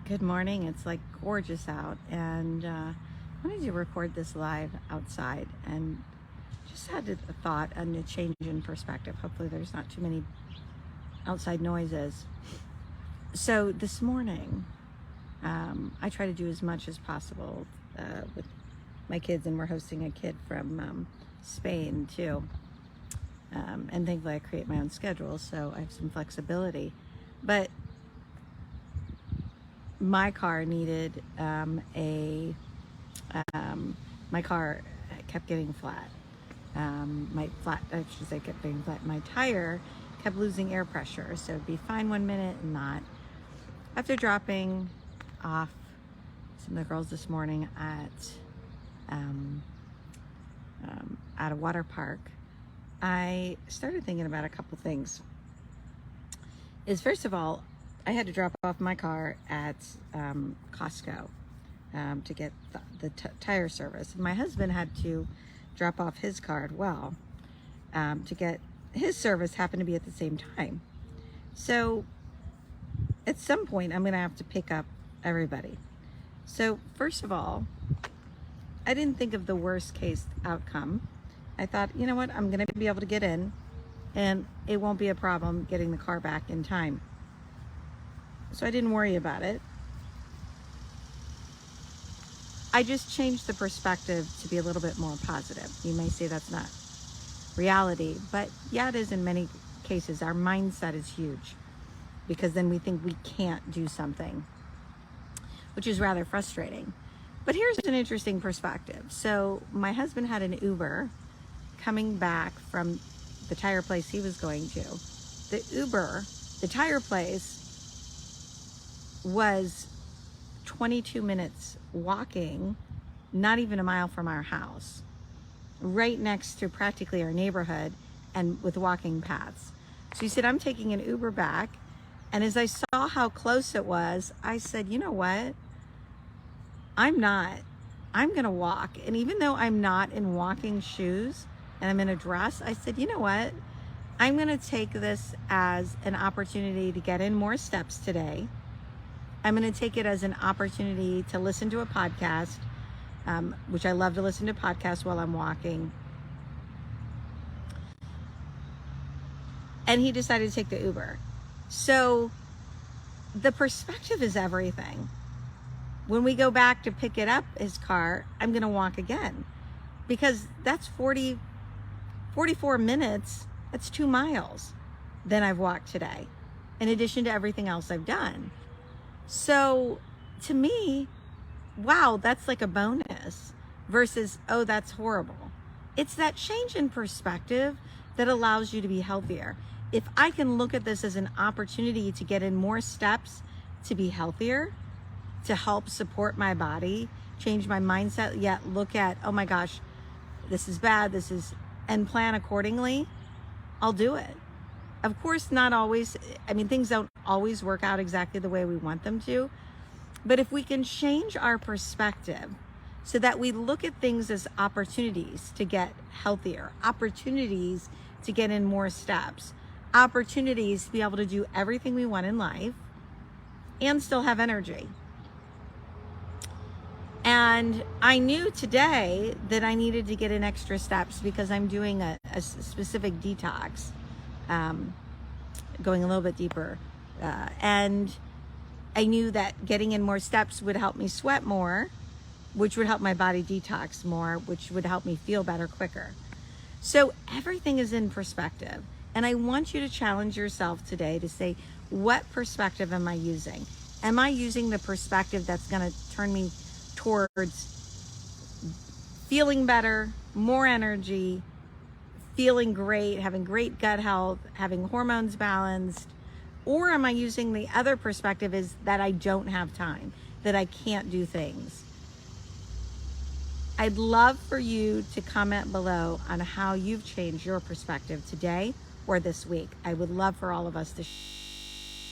Good morning. It's like gorgeous out, and I wanted to record this live outside, and just had a thought and a change in perspective. Hopefully, there's not too many outside noises. So this morning, I try to do as much as possible with my kids, and we're hosting a kid from Spain too. And thankfully, I create my own schedule, so I have some flexibility. But my car needed my car kept getting flat. I should say kept getting flat. My tire kept losing air pressure, so it'd be fine 1 minute and not. After dropping off some of the girls this morning at a water park, I started thinking about a couple things. First of all, I had to drop off my car at Costco to get the tire service. My husband had to drop off his car as well to get his service. Happened to be at the same time. So at some point, I'm going to have to pick up everybody. So first of all, I didn't think of the worst case outcome. I thought, you know what, I'm going to be able to get in, and it won't be a problem getting the car back in time. So I didn't worry about it. I just changed the perspective to be a little bit more positive. You may say that's not reality, but yeah, it is in many cases. Our mindset is huge, because then we think we can't do something, which is rather frustrating. But here's an interesting perspective. So my husband had an Uber coming back from the tire place he was going to. The tire place was 22 minutes walking, not even a mile from our house, right next to practically our neighborhood and with walking paths. So he said, I'm taking an Uber back. And as I saw how close it was, I said, you know what? I'm going to walk. And even though I'm not in walking shoes and I'm in a dress, I said, you know what? I'm going to take this as an opportunity to get in more steps today. I'm going to take it as an opportunity to listen to a podcast, which I love to listen to podcasts while I'm walking. And he decided to take the Uber. So the perspective is everything. When we go back to pick it up, his car, I'm going to walk again, because that's 44 minutes. That's 2 miles than I've walked today, in addition to everything else I've done. So to me, wow, that's like a bonus versus, oh, that's horrible. It's that change in perspective that allows you to be healthier. If I can look at this as an opportunity to get in more steps to be healthier, to help support my body, change my mindset, yet look at, oh my gosh, this is bad, and plan accordingly, I'll do it. Of course, not always. Things don't always work out exactly the way we want them to. But if we can change our perspective so that we look at things as opportunities to get healthier, opportunities to get in more steps, opportunities to be able to do everything we want in life and still have energy. And I knew today that I needed to get in extra steps because I'm doing a specific detox. Going a little bit deeper. And I knew that getting in more steps would help me sweat more, which would help my body detox more, which would help me feel better quicker. So everything is in perspective. And I want you to challenge yourself today to say, what perspective am I using? Am I using the perspective that's going to turn me towards feeling better, more energy, feeling great, having great gut health, having hormones balanced? Or am I using the other perspective is that I don't have time, that I can't do things? I'd love for you to comment below on how you've changed your perspective today or this week. I would love for all of us to